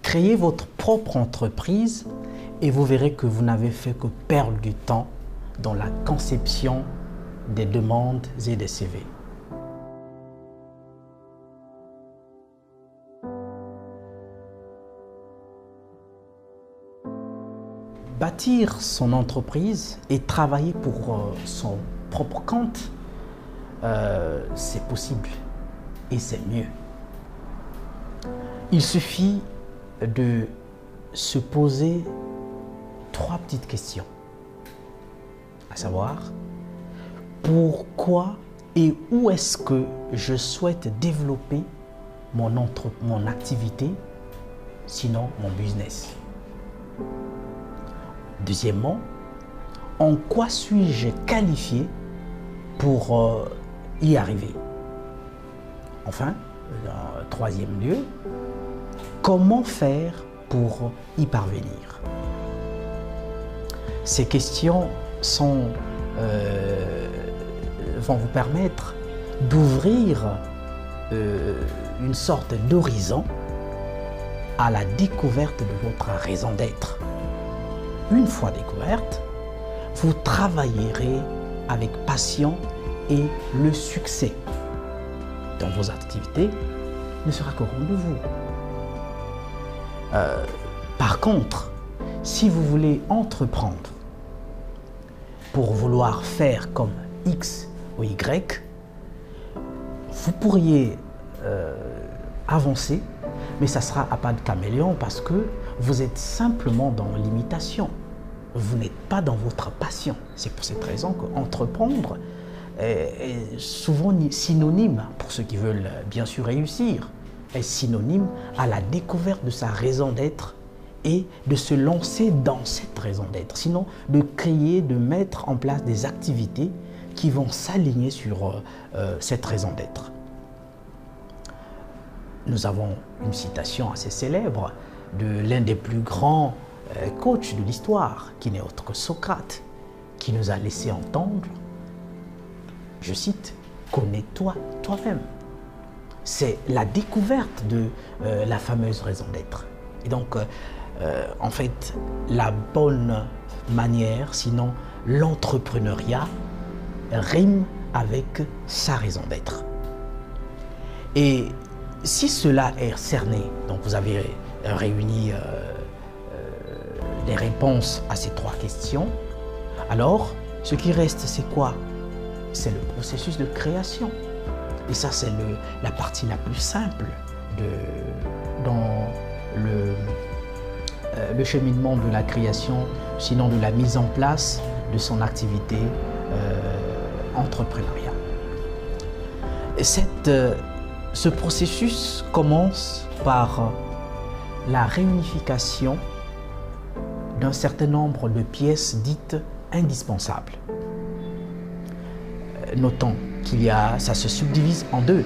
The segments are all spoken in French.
Créez votre propre entreprise et vous verrez que vous n'avez fait que perdre du temps dans la conception des demandes et des CV. Bâtir son entreprise et travailler pour son propre compte, c'est possible et c'est mieux. Il suffit de se poser 3 petites questions, à savoir pourquoi et où est-ce que je souhaite développer mon activité, sinon mon business. Deuxièmement, en quoi suis-je qualifié pour y arriver? Enfin, en troisième lieu, comment faire pour y parvenir? Ces questions vont vous permettre d'ouvrir une sorte d'horizon à la découverte de votre raison d'être. Une fois découverte, vous travaillerez avec passion et le succès dans vos activités ne sera qu'au rendez-vous. Par contre, si vous voulez entreprendre pour vouloir faire comme X ou Y, vous pourriez avancer, mais ça sera à pas de caméléon parce que vous êtes simplement dans l'imitation. Vous n'êtes pas dans votre passion. C'est pour cette raison qu'entreprendre est souvent synonyme, pour ceux qui veulent bien sûr réussir, est synonyme à la découverte de sa raison d'être et de se lancer dans cette raison d'être. Sinon, de créer, de mettre en place des activités qui vont s'aligner sur cette raison d'être. Nous avons une citation assez célèbre de l'un des plus grands coachs de l'histoire, qui n'est autre que Socrate, qui nous a laissé entendre, je cite, « Connais-toi toi-même ». C'est la découverte de la fameuse raison d'être. Et donc, en fait, la bonne manière, sinon l'entrepreneuriat, rime avec sa raison d'être. Et si cela est cerné, donc vous avez réuni les réponses à ces 3 questions, alors ce qui reste, c'est quoi? C'est le processus de création. Et ça, c'est la partie la plus simple dans le cheminement de la création, sinon de la mise en place de son activité entrepreneuriale. Et ce processus commence par la réunification d'un certain nombre de pièces dites indispensables. Notons ça se subdivise en 2.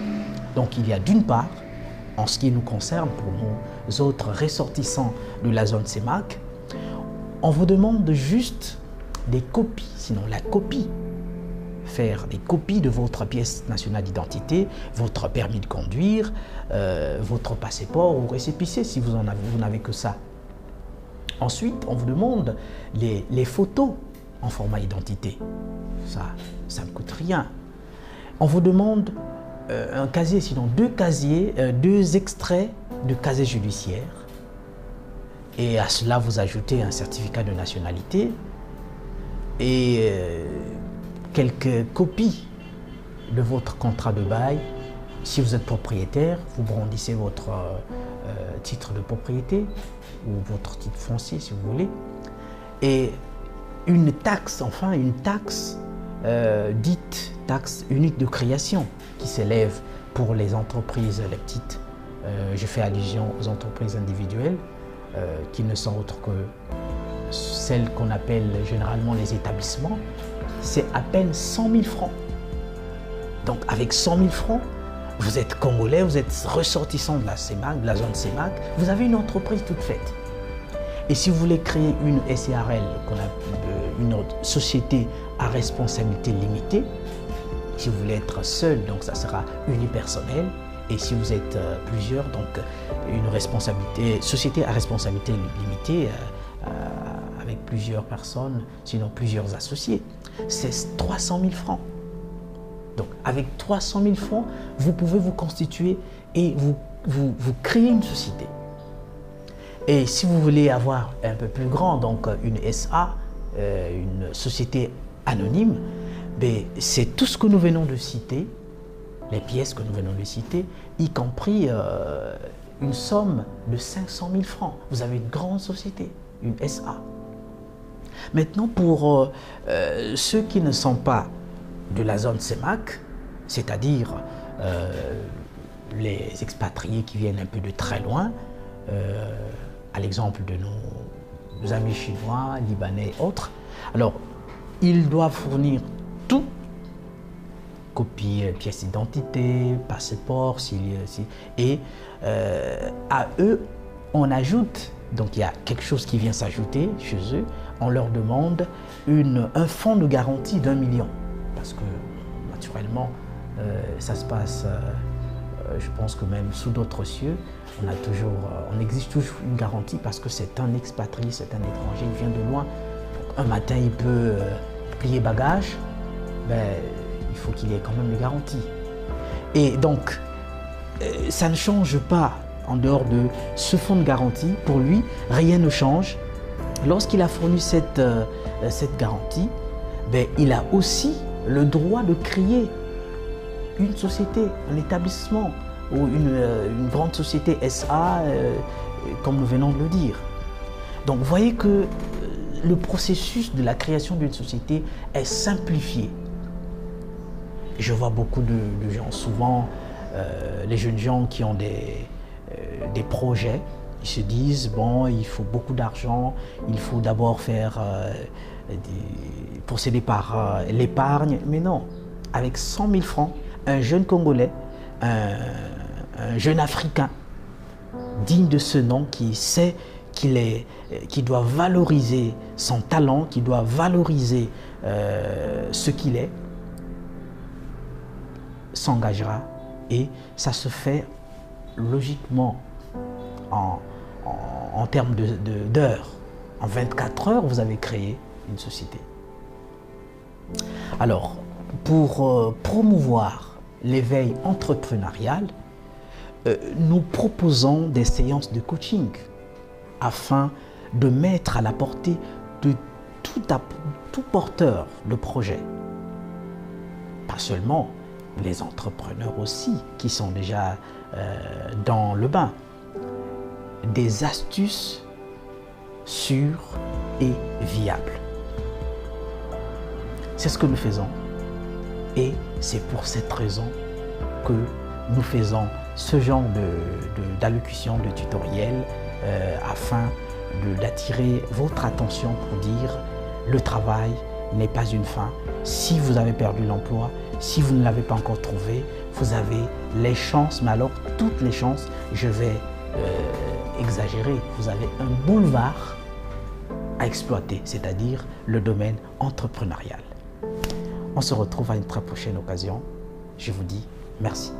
Donc il y a d'une part, en ce qui nous concerne, pour nos autres ressortissants de la zone CEMAC, on vous demande juste des copies, sinon la copie. Faire des copies de votre pièce nationale d'identité, votre permis de conduire, votre passeport ou récépissé si vous n'avez que ça. Ensuite, on vous demande les photos en format identité. Ça ne coûte rien. On vous demande un casier, sinon 2 extraits de casier judiciaire. Et à cela, vous ajoutez un certificat de nationalité et quelques copies de votre contrat de bail. Si vous êtes propriétaire, vous brandissez votre titre de propriété ou votre titre foncier si vous voulez. Et une taxe, dite taxe unique de création qui s'élève pour les entreprises, les petites. Je fais allusion aux entreprises individuelles qui ne sont autres que celles qu'on appelle généralement les établissements. C'est à peine 100 000 francs. Donc avec 100 000 francs, vous êtes Congolais, vous êtes ressortissant de la CEMAC, de la zone CEMAC, vous avez une entreprise toute faite. Et si vous voulez créer une SARL, une société à responsabilité limitée, si vous voulez être seul, donc ça sera unipersonnel, Et si vous êtes plusieurs, donc une responsabilité, société à responsabilité limitée avec plusieurs personnes, sinon plusieurs associés, c'est 300 000 francs. Donc avec 300 000 francs, vous pouvez vous constituer et vous créer une société. Et si vous voulez avoir un peu plus grand, donc une SA, une société anonyme, c'est tout ce que nous venons de citer, les pièces que nous venons de citer, y compris une somme de 500 000 francs. Vous avez une grande société, une SA. Maintenant, pour ceux qui ne sont pas de la zone CEMAC, c'est-à-dire les expatriés qui viennent un peu de très loin, à l'exemple de nos amis chinois, libanais et autres, alors ils doivent fournir tout, copie, pièce d'identité, passeport, et à eux, on ajoute, donc il y a quelque chose qui vient s'ajouter chez eux, on leur demande un fonds de garantie d'1 million. Parce que naturellement, ça se passe, je pense que même sous d'autres cieux, on exige toujours une garantie parce que c'est un expatrié, c'est un étranger, il vient de loin. Donc, un matin, il peut plier bagage, il faut qu'il ait quand même une garantie. Et donc, ça ne change pas en dehors de ce fonds de garantie. Pour lui, rien ne change. Lorsqu'il a fourni cette garantie, il a aussi le droit de créer une société, un établissement ou une grande société SA, comme nous venons de le dire. Donc, vous voyez que le processus de la création d'une société est simplifié. Je vois beaucoup de gens, souvent les jeunes gens qui ont des projets, ils se disent, bon, il faut beaucoup d'argent, il faut d'abord faire procéder par l'épargne. Mais non, avec 100 000 francs, un jeune Congolais, un jeune Africain, digne de ce nom, qui sait qui doit valoriser son talent, qui doit valoriser ce qu'il est, s'engagera, et ça se fait logiquement en termes d'heures. En 24 heures, vous avez créé une société. Alors, pour promouvoir l'éveil entrepreneurial, nous proposons des séances de coaching afin de mettre à la portée de tout porteur de projet. Pas seulement les entrepreneurs aussi qui sont déjà dans le bain. Des astuces sûres et viables. C'est ce que nous faisons. Et c'est pour cette raison que nous faisons ce genre d'allocution, de tutoriel, afin d'attirer votre attention pour dire le travail n'est pas une fin. Si vous avez perdu l'emploi, si vous ne l'avez pas encore trouvé, vous avez les chances, mais alors toutes les chances, je vais exagérer, vous avez un boulevard à exploiter, c'est-à-dire le domaine entrepreneurial. On se retrouve à une très prochaine occasion. Je vous dis merci.